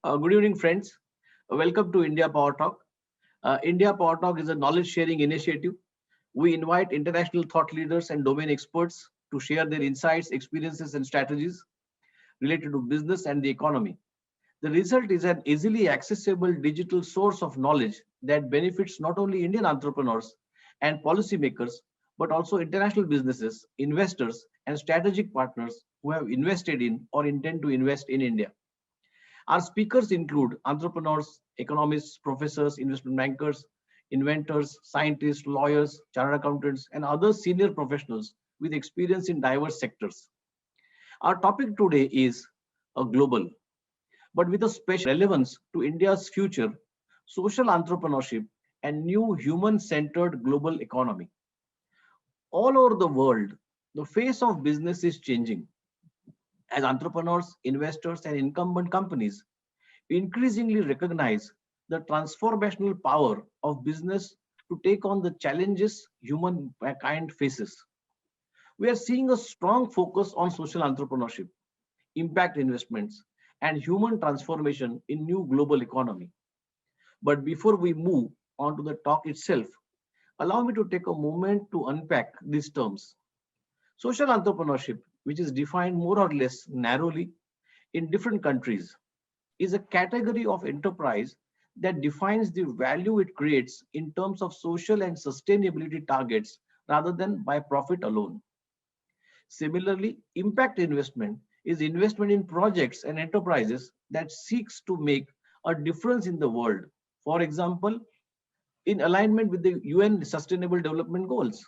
Good evening, friends. Welcome to India Power Talk. India Power Talk is a knowledge sharing initiative. We invite international thought leaders and domain experts to share their insights, experiences, and strategies related to business and the economy. The result is an easily accessible digital source of knowledge that benefits not only Indian entrepreneurs and policymakers, but also international businesses, investors, and strategic partners who have invested in or intend to invest in India. Our speakers include entrepreneurs, economists, professors, investment bankers, inventors, scientists, lawyers, chartered accountants, and other senior professionals with experience in diverse sectors. Our topic today is a global, but with a special relevance to India's future, social entrepreneurship, and new human-centered global economy. All over the world, the face of business is changing as entrepreneurs, investors, and incumbent companies increasingly recognize the transformational power of business to take on the challenges humankind faces. We are seeing a strong focus on social entrepreneurship, impact investments, and human transformation in new global economy. But before we move on to the talk itself, allow me to take a moment to unpack these terms. Social entrepreneurship, which is defined more or less narrowly in different countries, is a category of enterprise that defines the value it creates in terms of social and sustainability targets rather than by profit alone. Similarly, impact investment is investment in projects and enterprises that seeks to make a difference in the world. For example, in alignment with the UN Sustainable Development Goals.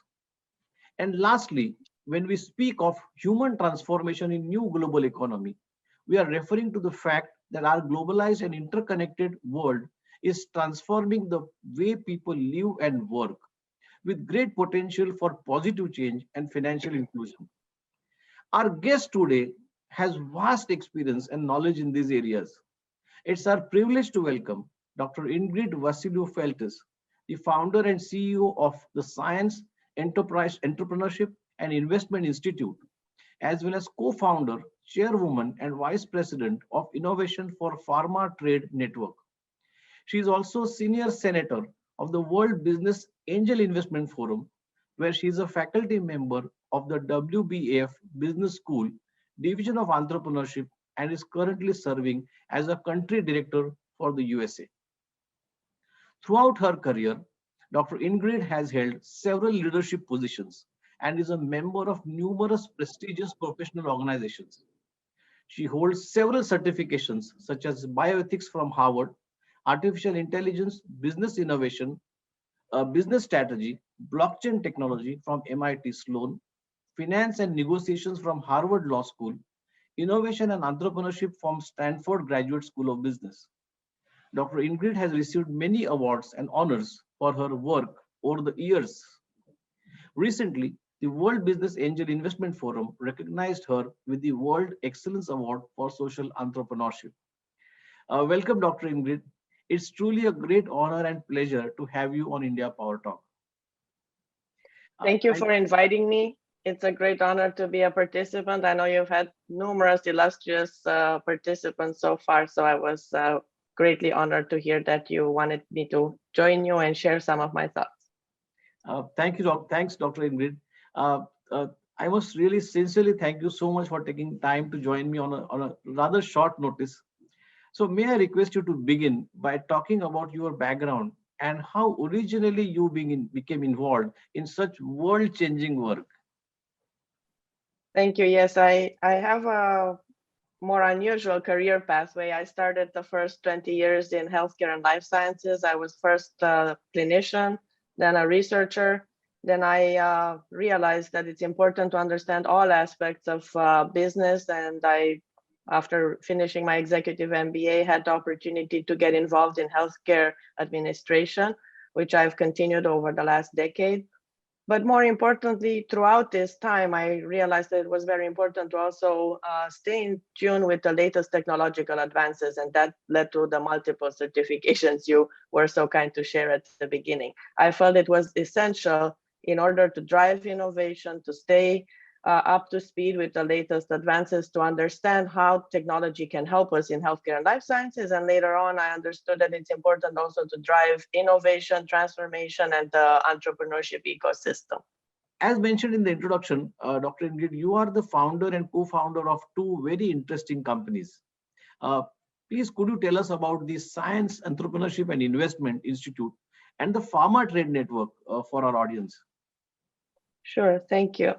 And lastly, when we speak of human transformation in new global economy, we are referring to the fact that our globalized and interconnected world is transforming the way people live and work with great potential for positive change and financial inclusion. Our guest today has vast experience and knowledge in these areas. It's our privilege to welcome Dr. Ingrid Vasiliu-Feltes, the founder and CEO of the Science, Entrepreneurship and Investment Institute, as well as co-founder, chairwoman, and vice president of Innovation for Pharma Trade Network. She is also senior senator of the World Business Angel Investment Forum, where she is a faculty member of the WBAF Business School Division of Entrepreneurship and is currently serving as a country director for the USA. Throughout her career, Dr. Ingrid has held several leadership positions and is a member of numerous prestigious professional organizations. She holds several certifications such as Bioethics from Harvard, Artificial Intelligence, Business Innovation, Business Strategy, Blockchain Technology from MIT Sloan, Finance and Negotiations from Harvard Law School, Innovation and Entrepreneurship from Stanford Graduate School of Business. Dr. Ingrid has received many awards and honors for her work over the years. Recently, the World Business Angel Investment Forum recognized her with the World Excellence Award for Social Entrepreneurship. Welcome, Dr. Ingrid. It's truly a great honor and pleasure to have you on India Power Talk. Thank you for inviting me. It's a great honor to be a participant. I know you've had numerous illustrious participants so far, so I was greatly honored to hear that you wanted me to join you and share some of my thoughts. Thank you, thanks, Dr. Ingrid. I must really sincerely thank you so much for taking time to join me on a rather short notice. So may I request you to begin by talking about your background and how originally you became involved in such world-changing work? Thank you. Yes, I have a more unusual career pathway. I started the first 20 years in healthcare and life sciences. I was first a clinician, then a researcher. Then I realized that it's important to understand all aspects of business. And after finishing my executive MBA, had the opportunity to get involved in healthcare administration, which I've continued over the last decade. But more importantly, throughout this time, I realized that it was very important to also stay in tune with the latest technological advances, and that led to the multiple certifications you were so kind to share at the beginning. I felt it was essential in order to drive innovation, to stay up to speed with the latest advances to understand how technology can help us in healthcare and life sciences. And later on, I understood that it's important also to drive innovation, transformation, and the entrepreneurship ecosystem. As mentioned in the introduction, Dr. Ingrid, you are the founder and co-founder of two very interesting companies. Please, could you tell us about the Science, Entrepreneurship and Investment Institute and the Pharma Trade Network for our audience? Sure, thank you.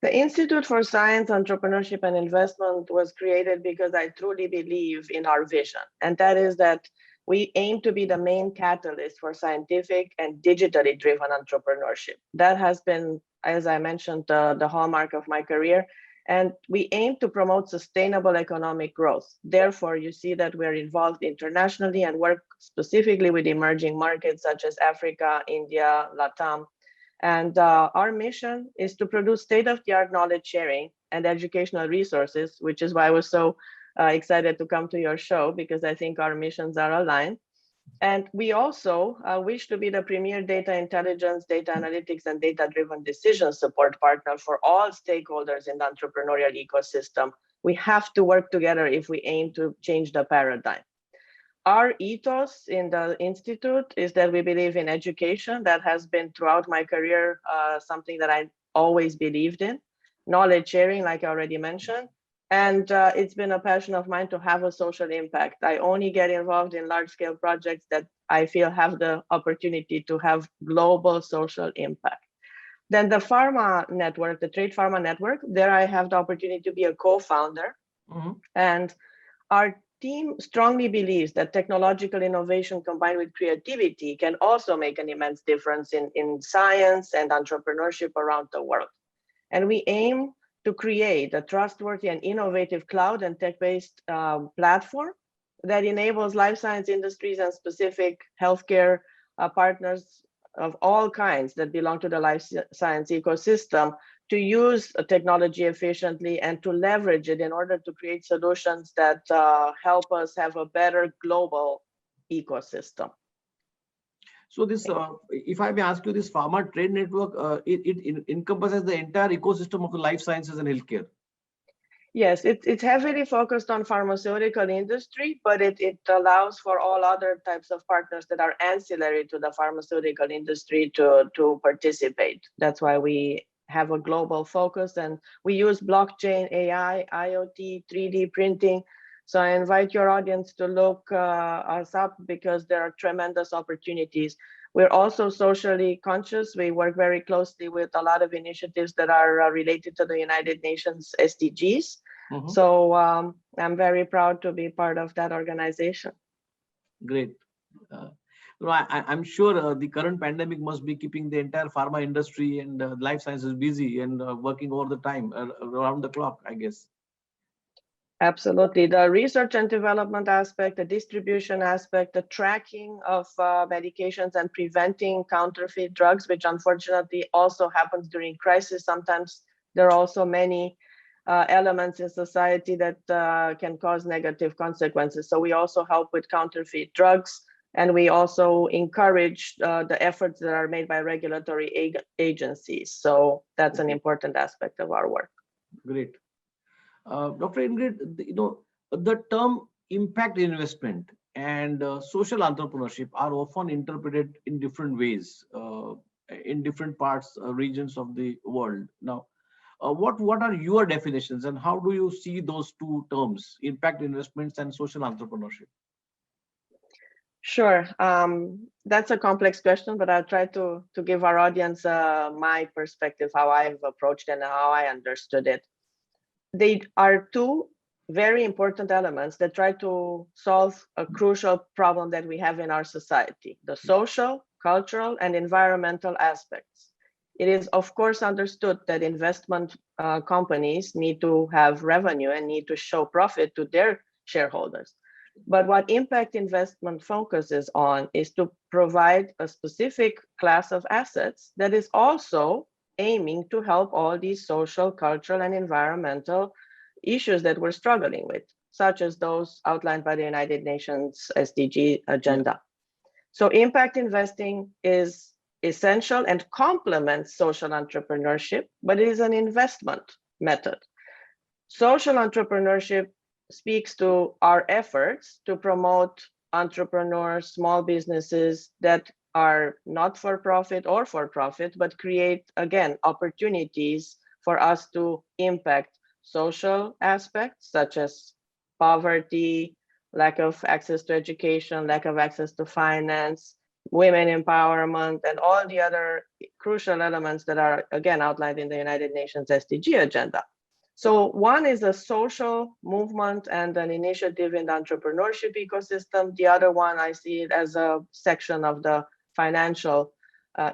The Institute for Science, Entrepreneurship and Investment was created because I truly believe in our vision, and that is that we aim to be the main catalyst for scientific and digitally driven entrepreneurship. That has been, as I mentioned, the hallmark of my career. And we aim to promote sustainable economic growth. Therefore, you see that we're involved internationally and work specifically with emerging markets such as Africa, India, LATAM. And our mission is to produce state-of-the-art knowledge sharing and educational resources, which is why I was so excited to come to your show, because I think our missions are aligned. And we also wish to be the premier data intelligence, data analytics, and data-driven decision support partner for all stakeholders in the entrepreneurial ecosystem. We have to work together if we aim to change the paradigm. Our ethos in the Institute is that we believe in education. That has been throughout my career something that I always believed in. Knowledge sharing, like I already mentioned. And it's been a passion of mine to have a social impact. I only get involved in large-scale projects that I feel have the opportunity to have global social impact. Then the Pharma Network, the Trade Pharma Network, there I have the opportunity to be a co-founder. Mm-hmm. And our team strongly believes that technological innovation combined with creativity can also make an immense difference in science and entrepreneurship around the world. And we aim to create a trustworthy and innovative cloud and tech-based platform that enables life science industries and specific healthcare partners of all kinds that belong to the life science ecosystem to use technology efficiently and to leverage it in order to create solutions that help us have a better global ecosystem. So this, if I may ask you, this Pharma Trade Network, it encompasses the entire ecosystem of the life sciences and healthcare. Yes, it's heavily focused on pharmaceutical industry, but it allows for all other types of partners that are ancillary to the pharmaceutical industry to participate. That's why we have a global focus, and we use blockchain, AI, IoT, 3D printing. So I invite your audience to look us up because there are tremendous opportunities. We're also socially conscious. We work very closely with a lot of initiatives that are related to the United Nations SDGs. Mm-hmm. So I'm very proud to be part of that organization. Great. I'm sure the current pandemic must be keeping the entire pharma industry and life sciences busy and working all the time, around the clock, I guess. Absolutely. The research and development aspect, the distribution aspect, the tracking of medications and preventing counterfeit drugs, which unfortunately also happens during crisis. Sometimes there are also many elements in society that can cause negative consequences. So we also help with counterfeit drugs, and we also encourage the efforts that are made by regulatory agencies. So that's an important aspect of our work. Great. Dr. Ingrid, the term impact investment and social entrepreneurship are often interpreted in different ways in different parts, regions of the world. Now, what are your definitions and how do you see those two terms, impact investments and social entrepreneurship? Sure. That's a complex question, but I'll try to give our audience my perspective, how I've approached and how I understood it. They are two very important elements that try to solve a crucial problem that we have in our society, the social, cultural, and environmental aspects. It is, of course, understood that investment companies need to have revenue and need to show profit to their shareholders. But what impact investment focuses on is to provide a specific class of assets that is also aiming to help all these social, cultural, and environmental issues that we're struggling with, such as those outlined by the United Nations SDG agenda. Yeah. So impact investing is essential and complements social entrepreneurship, but it is an investment method. Social entrepreneurship speaks to our efforts to promote entrepreneurs, small businesses that are not for profit or for profit, but create, again, opportunities for us to impact social aspects such as poverty, lack of access to education, lack of access to finance, women empowerment, and all the other crucial elements that are, again, outlined in the United Nations SDG agenda. So one is a social movement and an initiative in the entrepreneurship ecosystem. The other one, I see it as a section of the financial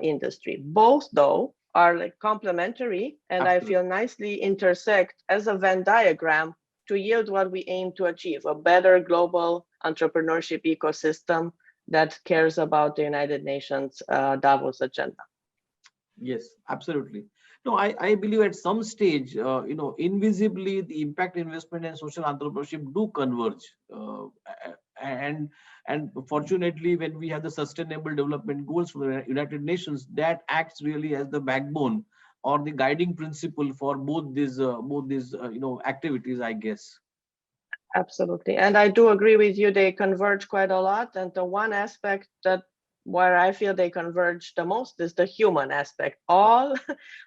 industry. Both, though, are like complementary, and Absolutely. I feel nicely intersect as a Venn diagram to yield what we aim to achieve, a better global entrepreneurship ecosystem that cares about the United Nations Davos agenda. Yes, absolutely. No, I believe at some stage, invisibly, the impact investment and social entrepreneurship do converge. And and fortunately, when we have the Sustainable Development Goals for the United Nations, that acts really as the backbone or the guiding principle for both these activities, I guess. Absolutely. And I do agree with you, they converge quite a lot. And the one aspect that where I feel they converge the most is the human aspect. All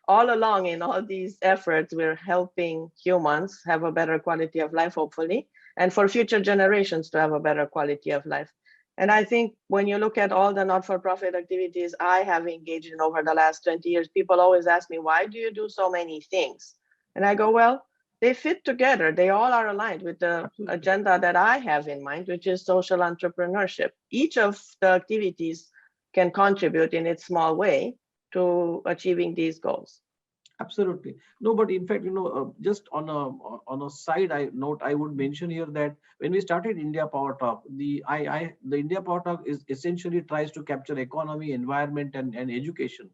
along in all these efforts, we're helping humans have a better quality of life, hopefully, and for future generations to have a better quality of life. And I think when you look at all the not-for-profit activities I have engaged in over the last 20 years, people always ask me, why do you do so many things? And I go, well, they fit together. They all are aligned with the Absolutely. agenda that I have in mind, which is social entrepreneurship. Each of the activities can contribute in its small way to achieving these goals. Absolutely. No, but in fact, just on a side note, I would mention here that when we started India Power Talk, the India Power Talk is essentially tries to capture economy, environment, and education.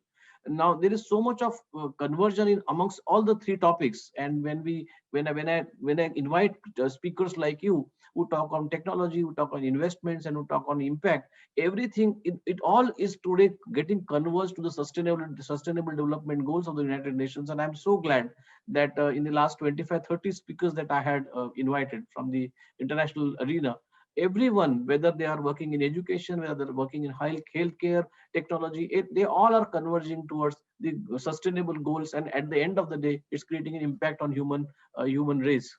Now there is so much of conversion in amongst all the three topics, and when I invite speakers like you who talk on technology, who talk on investments, and who talk on impact, everything it all is today getting converged to the sustainable development goals of the United Nations. And I'm so glad that in the last 25-30 speakers that I had invited from the international arena, everyone, whether they are working in education, whether they're working in healthcare, technology, they all are converging towards the sustainable goals, and at the end of the day it's creating an impact on human race.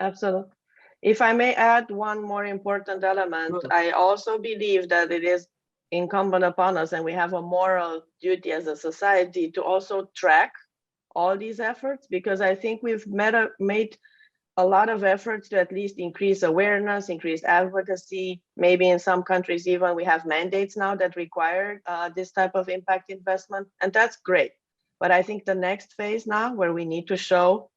Absolutely. If I may add one more important element, Sure. I also believe that it is incumbent upon us, and we have a moral duty as a society to also track all these efforts, because I think we've made a lot of efforts to at least increase awareness, increase advocacy. Maybe in some countries even we have mandates now that require this type of impact investment, and that's great. But I think the next phase now, where we need to show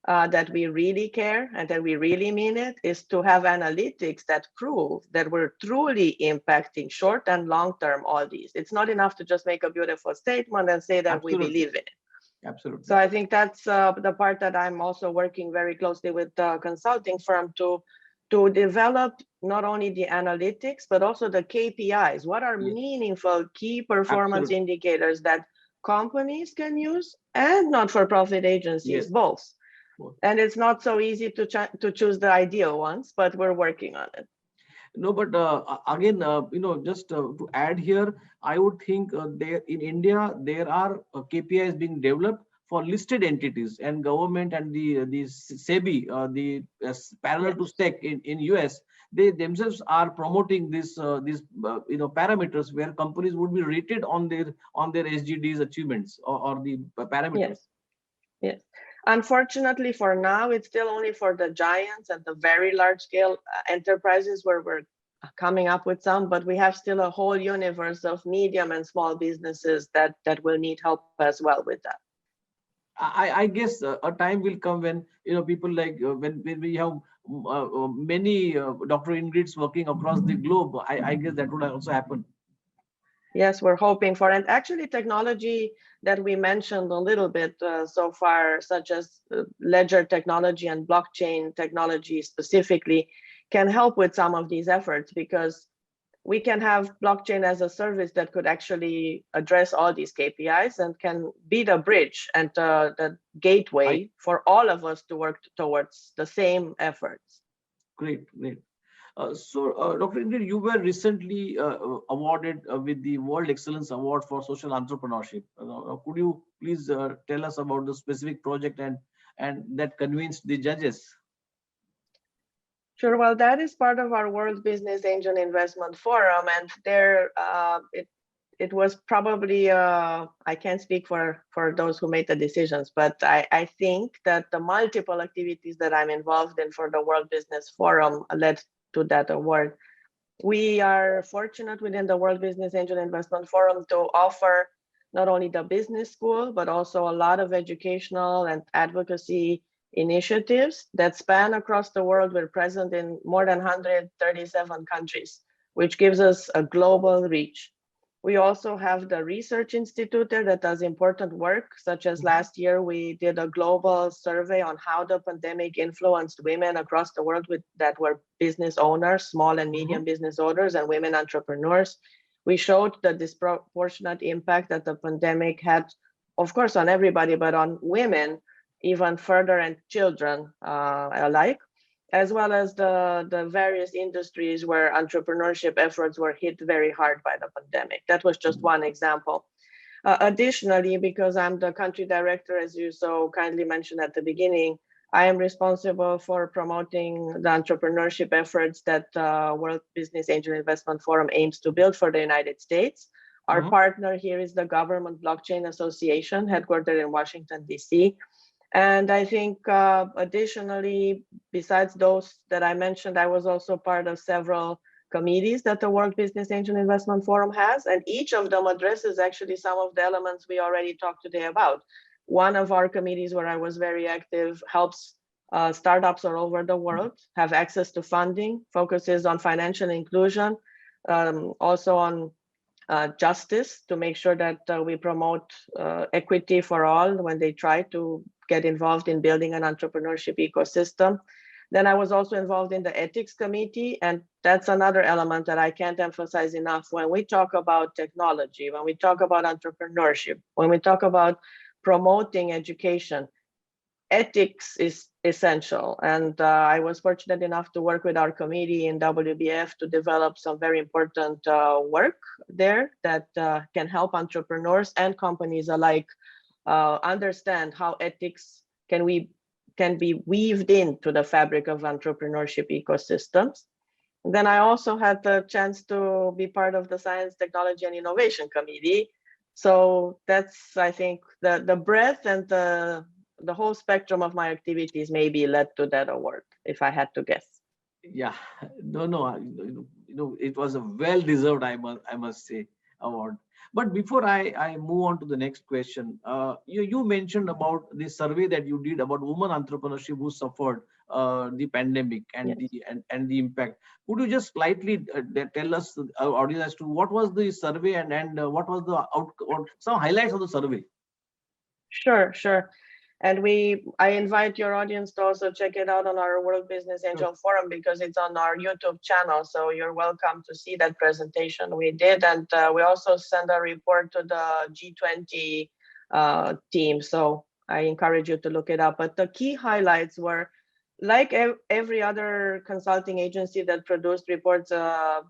that we really care and that we really mean it, is to have analytics that prove that we're truly impacting short and long term all these. It's not enough to just make a beautiful statement and say that we Absolutely. believe in it. Absolutely. So I think that's the part that I'm also working very closely with the consulting firm to develop not only the analytics, but also the KPIs. What are Yes. meaningful key performance Absolutely. indicators that companies can use and not-for-profit agencies, Yes. both. Both. And it's not so easy to choose the ideal ones, but we're working on it. No, but again, just to add here, I would think there in India there are KPIs being developed for listed entities and government, and the SEBI, the parallel to Yes. SEC in US. They themselves are promoting these parameters where companies would be rated on their SDGs achievements, or the parameters. Yes. Yes. Unfortunately, for now, it's still only for the giants and the very large scale enterprises where we're coming up with some, but we have still a whole universe of medium and small businesses that will need help as well with that. I guess a time will come when people like when we have many Dr. Ingrids working across the globe. I guess that would also happen. Yes, we're hoping for, and actually technology that we mentioned a little bit so far, such as ledger technology and blockchain technology specifically, can help with some of these efforts, because we can have blockchain as a service that could actually address all these KPIs and can be the bridge and the gateway for all of us to work towards the same efforts. Great, great. Dr. Ingrid, you were recently awarded with the World Excellence Award for Social Entrepreneurship. Could you please tell us about the specific project and that convinced the judges? Sure. Well, that is part of our World Business Angel Investment Forum, and there it was probably I can't speak for those who made the decisions, but I think that the multiple activities that I'm involved in for the World Business Forum led to that award. We are fortunate within the World Business Angel Investment Forum to offer not only the business school, but also a lot of educational and advocacy initiatives that span across the world. We're present in more than 137 countries, which gives us a global reach. We also have the Research Institute there that does important work, such as last year, we did a global survey on how the pandemic influenced women across the world that were business owners, small and medium business owners and women entrepreneurs. We showed the disproportionate impact that the pandemic had, of course, on everybody, but on women even further and children alike, as well as the various industries where entrepreneurship efforts were hit very hard by the pandemic. That was just one example. Additionally, because I'm the country director, as you so kindly mentioned at the beginning, I am responsible for promoting the entrepreneurship efforts that World Business Angel Investment Forum aims to build for the United States. Our partner here is the Government Blockchain Association, headquartered in Washington, D.C., and I think additionally, besides those that I mentioned, I was also part of several committees that the World Business Angel Investment Forum has, and each of them addresses actually some of the elements we already talked today about. One of our committees where I was very active helps startups all over the world have access to funding, focuses on financial inclusion, also on justice to make sure that we promote equity for all when they try to get involved in building an entrepreneurship ecosystem. Then I was also involved in the ethics committee, and that's another element that I can't emphasize enough. When we talk about technology, when we talk about entrepreneurship, when we talk about promoting education, ethics is essential. And I was fortunate enough to work with our committee in WBAF to develop some very important work there that can help entrepreneurs and companies alike understand how ethics can be weaved into the fabric of entrepreneurship ecosystems. And then I also had the chance to be part of the Science, Technology, and Innovation Committee. So that's, I think, the breadth and the whole spectrum of my activities maybe led to that award, if I had to guess. Yeah, no, it was a well-deserved, I must say, award. But before I move on to the next question, you mentioned about the survey that you did about women entrepreneurship who suffered the pandemic and the impact. Could you just slightly tell us, our audience, as to what was the survey and what was the outcome, some highlights of the survey? Sure. And I invite your audience to also check it out on our World Business Angel Forum because it's on our YouTube channel. So you're welcome to see that presentation we did. And we also send a report to the G20 team. So I encourage you to look it up. But the key highlights were, like every other consulting agency that produced reports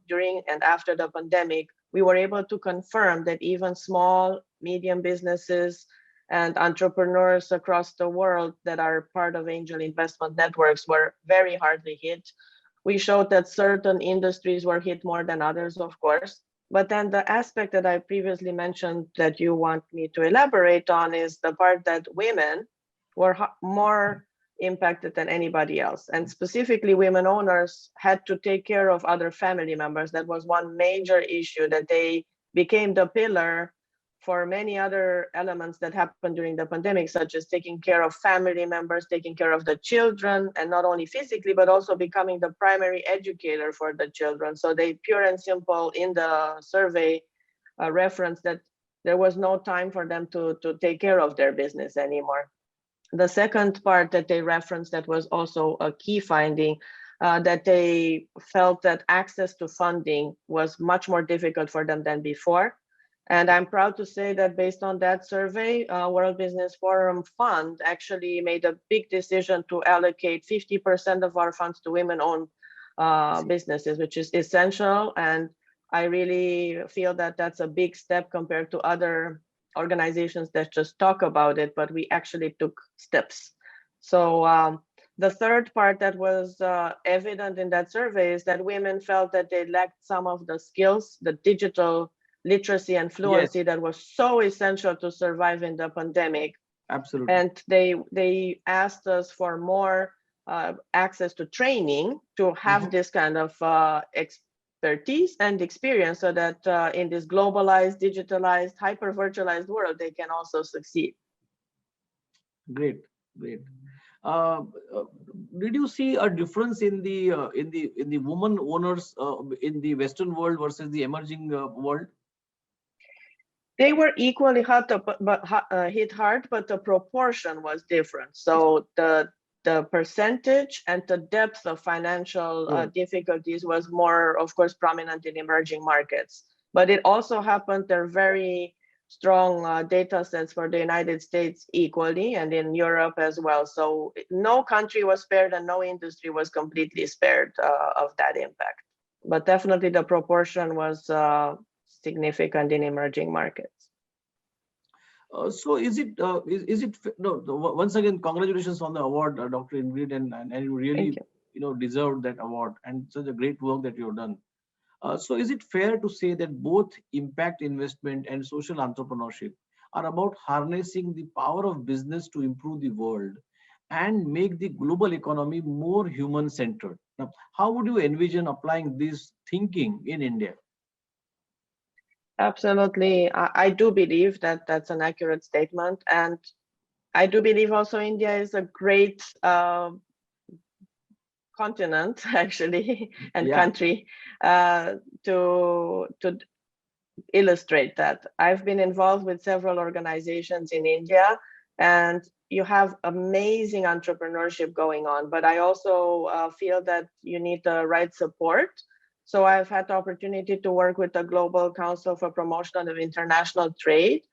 during and after the pandemic, we were able to confirm that even small, medium businesses and entrepreneurs across the world that are part of angel investment networks were very hardly hit. We showed that certain industries were hit more than others, of course. But then the aspect that I previously mentioned that you want me to elaborate on is the part that women were more impacted than anybody else. And specifically, women owners had to take care of other family members. That was one major issue, that they became the pillar for many other elements that happened during the pandemic, such as taking care of family members, taking care of the children, and not only physically, but also becoming the primary educator for the children. So they pure and simple in the survey reference that there was no time for them to take care of their business anymore. The second part that they referenced that was also a key finding that they felt that access to funding was much more difficult for them than before. And I'm proud to say that based on that survey, World Business Forum Fund actually made a big decision to allocate 50% of our funds to women-owned businesses, which is essential. And I really feel that that's a big step compared to other organizations that just talk about it, but we actually took steps. So the third part that was evident in that survey is that women felt that they lacked some of the skills, the digital literacy and fluency that was so essential to survive in the pandemic. Absolutely. And they asked us for more access to training to have this kind of expertise and experience so that in this globalized, digitalized, hyper virtualized world, they can also succeed. Great, great. Did you see a difference in the woman owners in the Western world versus the emerging world? They were equally hit hard, but the proportion was different. So the percentage and the depth of financial difficulties was more, of course, prominent in emerging markets. But it also happened, there are very strong data sets for the United States equally, and in Europe as well. So no country was spared and no industry was completely spared of that impact. But definitely the proportion was significant in emerging markets. So is it no, once again, congratulations on the award, Dr. Ingrid, and you really deserved that award, and such a great work that you've done. So is it fair to say that both impact investment and social entrepreneurship are about harnessing the power of business to improve the world and make the global economy more human-centered? Now, how would you envision applying this thinking in India? Absolutely. I do believe that that's an accurate statement. And I do believe also India is a great continent, actually, and country to illustrate that. I've been involved with several organizations in India, and you have amazing entrepreneurship going on. But I also feel that you need the right support. So I've had the opportunity to work with the Global Council for Promotion of International Trade.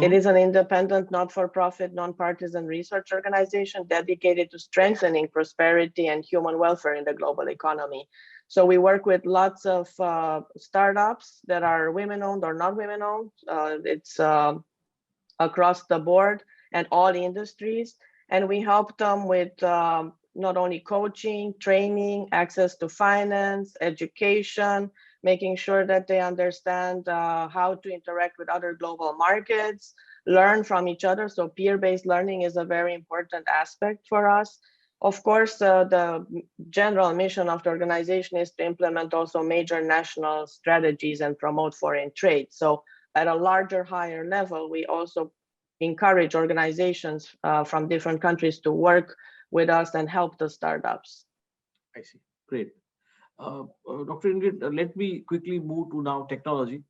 It is an independent, not-for-profit, non-partisan research organization dedicated to strengthening prosperity and human welfare in the global economy. So we work with lots of startups that are women-owned or not women-owned. It's across the board and all industries. And we help them with not only coaching, training, access to finance, education, making sure that they understand how to interact with other global markets, learn from each other. So peer-based learning is a very important aspect for us. Of course, the general mission of the organization is to implement also major national strategies and promote foreign trade. So at a larger, higher level, we also encourage organizations from different countries to work with us and help the startups. I see. Great. Dr. Ingrid, let me quickly move to now technology.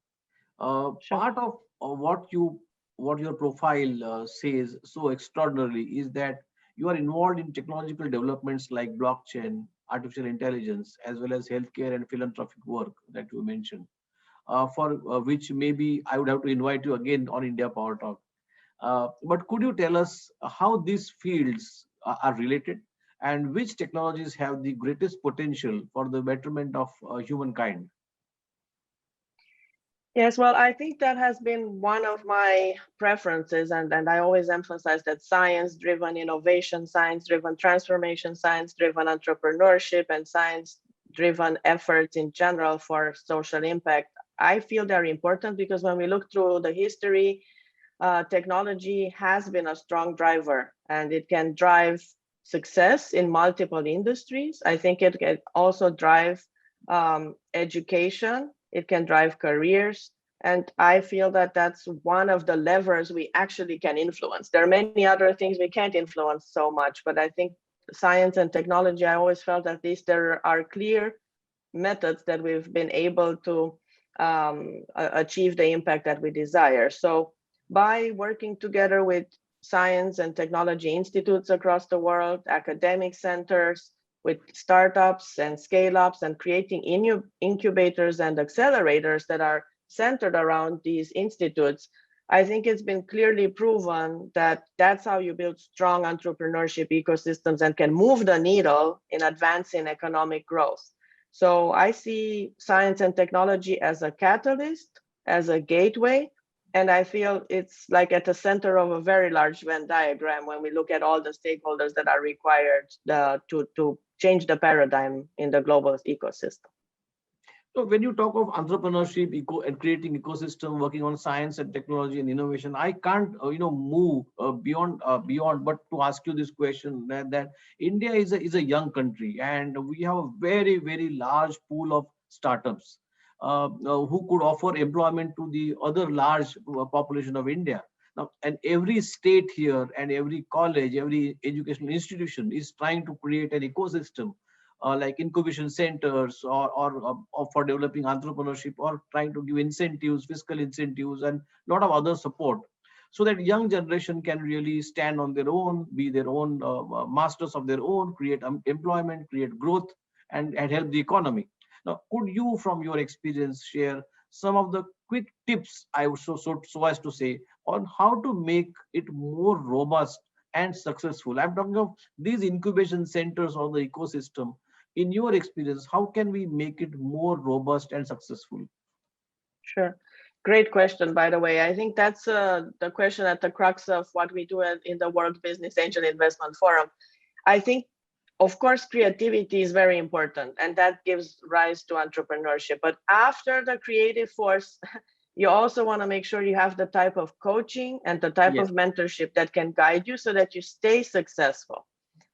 Sure. Part of what your profile says so extraordinarily is that you are involved in technological developments like blockchain, artificial intelligence, as well as healthcare and philanthropic work that you mentioned, for which maybe I would have to invite you again on India Power Talk. But could you tell us how these fields are related and which technologies have the greatest potential for the betterment of humankind? Yes, well, I think that has been one of my preferences, and I always emphasize that science-driven innovation, science-driven transformation, science-driven entrepreneurship, and science-driven efforts in general for social impact, I feel they're important because when we look through the history, technology has been a strong driver, and it can drive success in multiple industries. I think it can also drive education. It can drive careers. And I feel that that's one of the levers we actually can influence. There are many other things we can't influence so much, but I think science and technology, I always felt at least there are clear methods that we've been able to achieve the impact that we desire. So by working together with science and technology institutes across the world, academic centers, with startups and scale-ups and creating incubators and accelerators that are centered around these institutes, I think it's been clearly proven that that's how you build strong entrepreneurship ecosystems and can move the needle in advancing economic growth. So I see science and technology as a catalyst, as a gateway, and I feel it's like at the center of a very large Venn diagram when we look at all the stakeholders that are required to change the paradigm in the global ecosystem. So when you talk of entrepreneurship, and creating ecosystem, working on science and technology and innovation, I can't move beyond, but to ask you this question that India is a young country, and we have a very very large pool of startups who could offer employment to the other large population of India. Now, and every state here and every college, every educational institution is trying to create an ecosystem like incubation centers or for developing entrepreneurship, or trying to give incentives, fiscal incentives, and a lot of other support, so that young generation can really stand on their own, be their own masters of their own, create employment, create growth, and help the economy. Now, could you, from your experience, share some of the quick tips, I would so as to say, on how to make it more robust and successful? I'm talking of these incubation centers or the ecosystem. In your experience, how can we make it more robust and successful? Sure. Great question, by the way. I think that's the question at the crux of what we do in the World Business Angel Investment Forum. I think, of course, creativity is very important, and that gives rise to entrepreneurship. But after the creative force, you also want to make sure you have the type of coaching and the type Yes. of mentorship that can guide you so that you stay successful.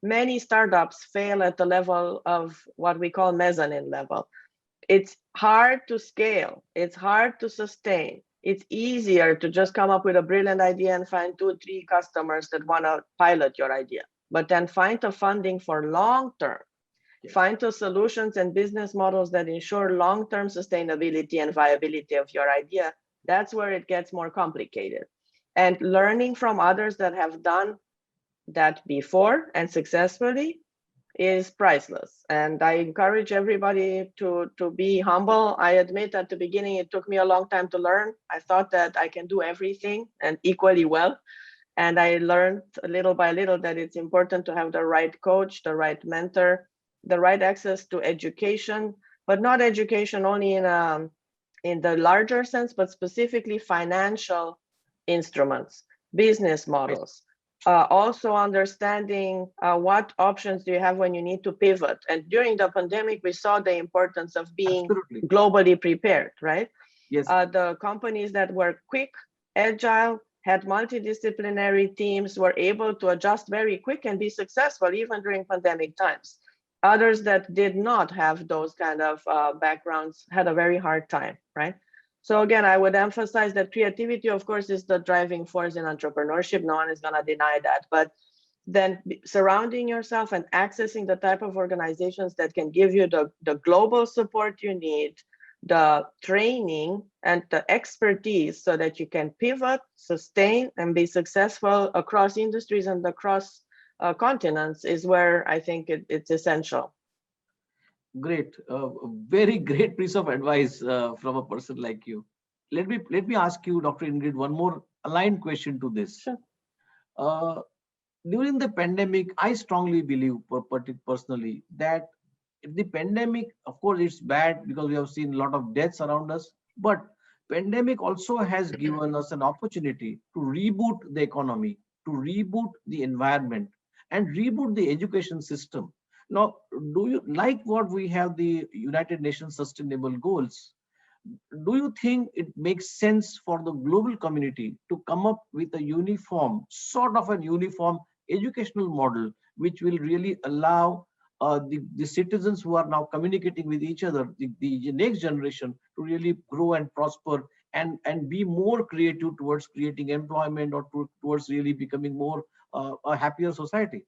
Many startups fail at the level of what we call mezzanine level. It's hard to scale. It's hard to sustain. It's easier to just come up with a brilliant idea and find 2 or 3 customers that want to pilot your idea. But then find the funding for long term. Yes. Find the solutions and business models that ensure long-term sustainability and viability of your idea. That's where it gets more complicated. And learning from others that have done that before and successfully is priceless. And I encourage everybody to be humble. I admit at the beginning, it took me a long time to learn. I thought that I can do everything and equally well. And I learned little by little that it's important to have the right coach, the right mentor, the right access to education, but not education only in the larger sense, but specifically financial instruments, business models. Also understanding what options do you have when you need to pivot. And during the pandemic, we saw the importance of being globally prepared, right? Yes. The companies that were quick, agile, had multidisciplinary teams, were able to adjust very quick and be successful even during pandemic times. Others that did not have those kind of backgrounds had a very hard time, right? So again, I would emphasize that creativity, of course, is the driving force in entrepreneurship. No one is going to deny that. But then surrounding yourself and accessing the type of organizations that can give you the global support you need, the training and the expertise so that you can pivot, sustain, and be successful across industries and across continents is where I think it's essential. Great, very great piece of advice from a person like you. Let me ask you, Dr. Ingrid, one more aligned question to this. Sure. During the pandemic, I strongly believe, personally, that the pandemic, of course, it's bad because we have seen a lot of deaths around us, but pandemic also has given us an opportunity to reboot the economy, to reboot the environment, and reboot the education system. Now, do you like what we have the United Nations Sustainable Goals? Do you think it makes sense for the global community to come up with a uniform, sort of an uniform educational model, which will really allow the citizens who are now communicating with each other, the next generation, to really grow and prosper and be more creative towards creating employment, or towards really becoming more a happier society?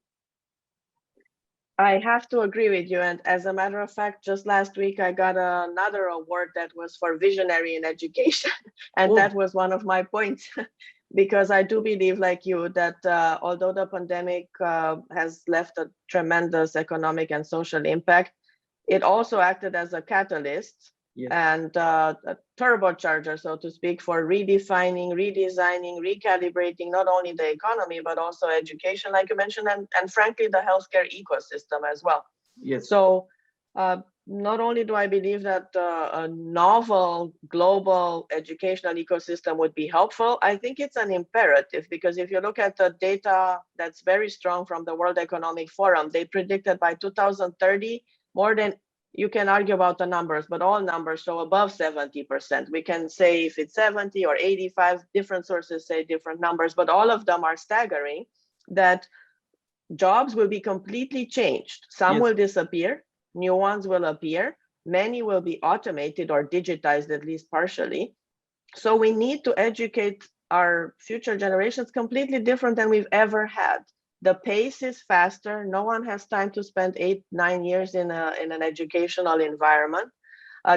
I have to agree with you. And as a matter of fact, just last week, I got another award that was for visionary in education. And that was one of my points. because I do believe, like you, that although the pandemic has left a tremendous economic and social impact, it also acted as a catalyst. Yes. And a turbocharger, so to speak, for redefining, redesigning, recalibrating not only the economy, but also education, like you mentioned, and frankly, the healthcare ecosystem as well. Yes. So not only do I believe that a novel global educational ecosystem would be helpful, I think it's an imperative, because if you look at the data that's very strong from the World Economic Forum, they predicted by 2030, more than, you can argue about the numbers, but all numbers show above 70%. We can say if it's 70 or 85, different sources say different numbers, but all of them are staggering, that jobs will be completely changed. Some will disappear, new ones will appear, many will be automated or digitized, at least partially. So we need to educate our future generations completely different than we've ever had. The pace is faster. No one has time to spend 8-9 years in an educational environment.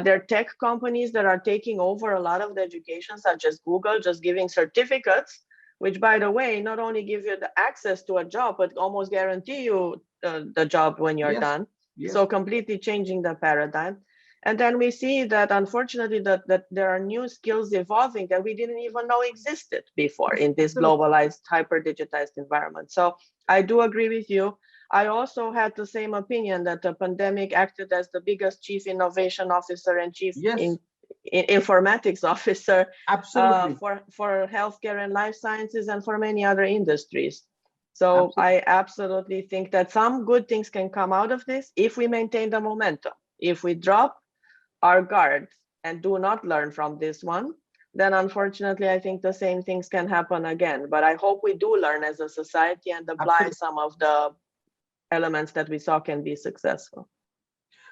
There are tech companies that are taking over a lot of the education, such as Google, just giving certificates, which, by the way, not only give you the access to a job, but almost guarantee you the job when you're done. Yes. So completely changing the paradigm. And then we see that, unfortunately, that there are new skills evolving that we didn't even know existed before in this globalized, hyper-digitized environment. So I do agree with you. I also had the same opinion that the pandemic acted as the biggest chief innovation officer and chief informatics officer for healthcare and life sciences and for many other industries. So I absolutely think that some good things can come out of this if we maintain the momentum. If we drop our guard and do not learn from this one, then unfortunately, I think the same things can happen again. But I hope we do learn as a society and apply some of the elements that we saw can be successful.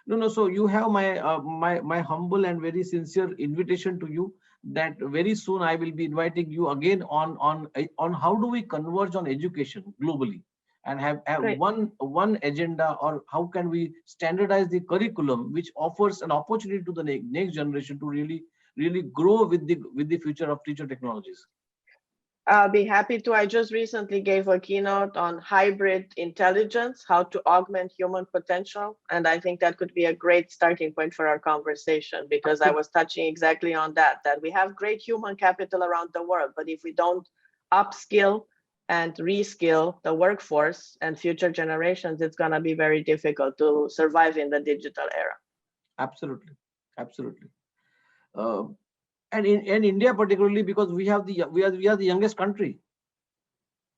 No. So you have my humble and very sincere invitation to you that very soon I will be inviting you again on how do we converge on education globally and have one agenda, or how can we standardize the curriculum which offers an opportunity to the next generation to really grow with the future of teacher technologies. I'll be happy to. I just recently gave a keynote on hybrid intelligence, how to augment human potential. And I think that could be a great starting point for our conversation, because I was touching exactly on that we have great human capital around the world, but if we don't upskill and reskill the workforce and future generations, it's going to be very difficult to survive in the digital era. Absolutely. And in India particularly, because we are the youngest country.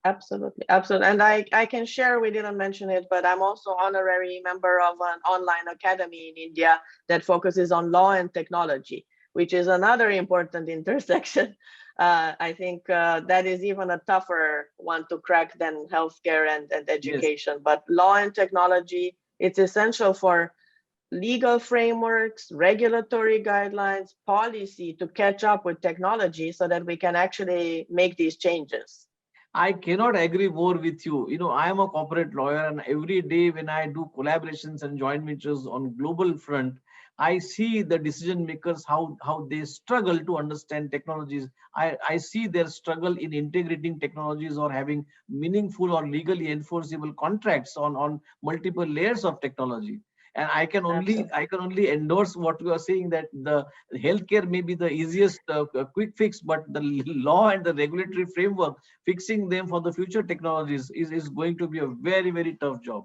Absolutely. And I can share, we didn't mention it, but I'm also honorary member of an online academy in India that focuses on law and technology, which is another important intersection. I think that is even a tougher one to crack than healthcare and education. Yes. But law and technology, it's essential for legal frameworks, regulatory guidelines, policy to catch up with technology so that we can actually make these changes. I cannot agree more with you. I am a corporate lawyer, and every day when I do collaborations and joint ventures on global front, I see the decision makers, how they struggle to understand technologies. I see their struggle in integrating technologies or having meaningful or legally enforceable contracts on multiple layers of technology. And I can only endorse what you are saying, that the healthcare may be the easiest quick fix, but the law and the regulatory framework, fixing them for the future technologies is going to be a very, very tough job.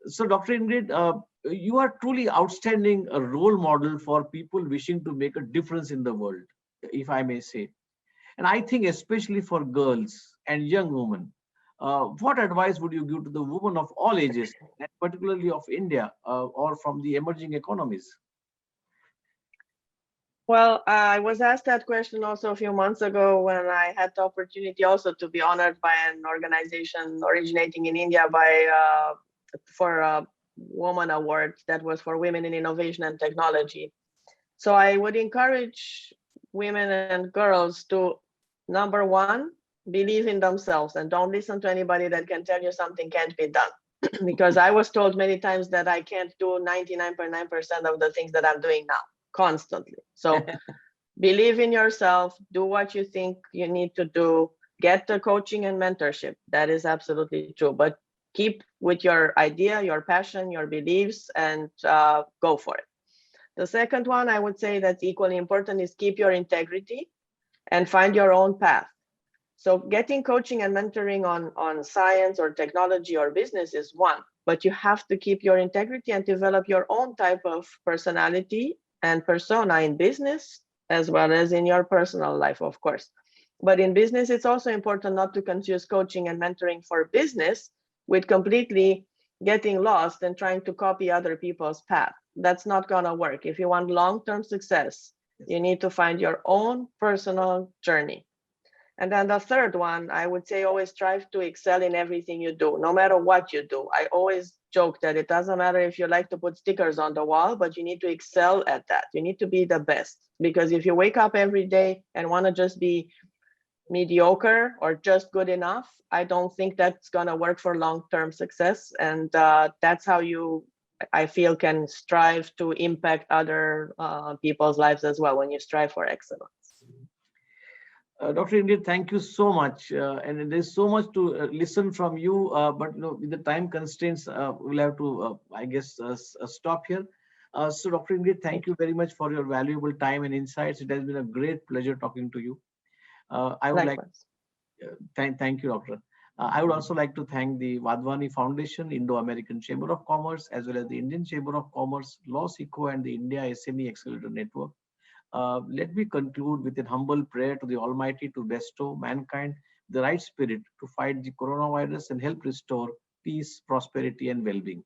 So Dr. Ingrid, you are truly outstanding a role model for people wishing to make a difference in the world, if I may say. And I think especially for girls and young women, what advice would you give to the women of all ages, and particularly of India or from the emerging economies? Well, I was asked that question also a few months ago when I had the opportunity also to be honored by an organization originating in India for a Woman Award that was for women in innovation and technology. So I would encourage women and girls to, number one, believe in themselves and don't listen to anybody that can tell you something can't be done. Because I was told many times that I can't do 99.9% of the things that I'm doing now, constantly. So believe in yourself, do what you think you need to do, get the coaching and mentorship. That is absolutely true. But keep with your idea, your passion, your beliefs, and go for it. The second one I would say that's equally important is keep your integrity and find your own path. So getting coaching and mentoring on science or technology or business is one, but you have to keep your integrity and develop your own type of personality and persona in business as well as in your personal life, of course. But in business, it's also important not to confuse coaching and mentoring for business with completely getting lost and trying to copy other people's path. That's not going to work. If you want long-term success, you need to find your own personal journey. And then the third one, I would say always strive to excel in everything you do, no matter what you do. I always joke that it doesn't matter if you like to put stickers on the wall, but you need to excel at that. You need to be the best. Because if you wake up every day and want to just be mediocre or just good enough, I don't think that's going to work for long-term success. And that's how you, I feel, can strive to impact other people's lives as well when you strive for excellence. Dr. Ingrid, thank you so much. And there's so much to listen from you, but with the time constraints, we'll have to, I guess, stop here. So, Dr. Ingrid, thank you very much for your valuable time and insights. It has been a great pleasure talking to you. I would Likewise. thank you, Doctor. I would also like to thank the Wadhwani Foundation, Indo-American Chamber of Commerce, as well as the Indian Chamber of Commerce, LawSeco, and the India SME Accelerator Network. Let me conclude with a humble prayer to the Almighty to bestow mankind the right spirit to fight the coronavirus and help restore peace, prosperity, and well-being.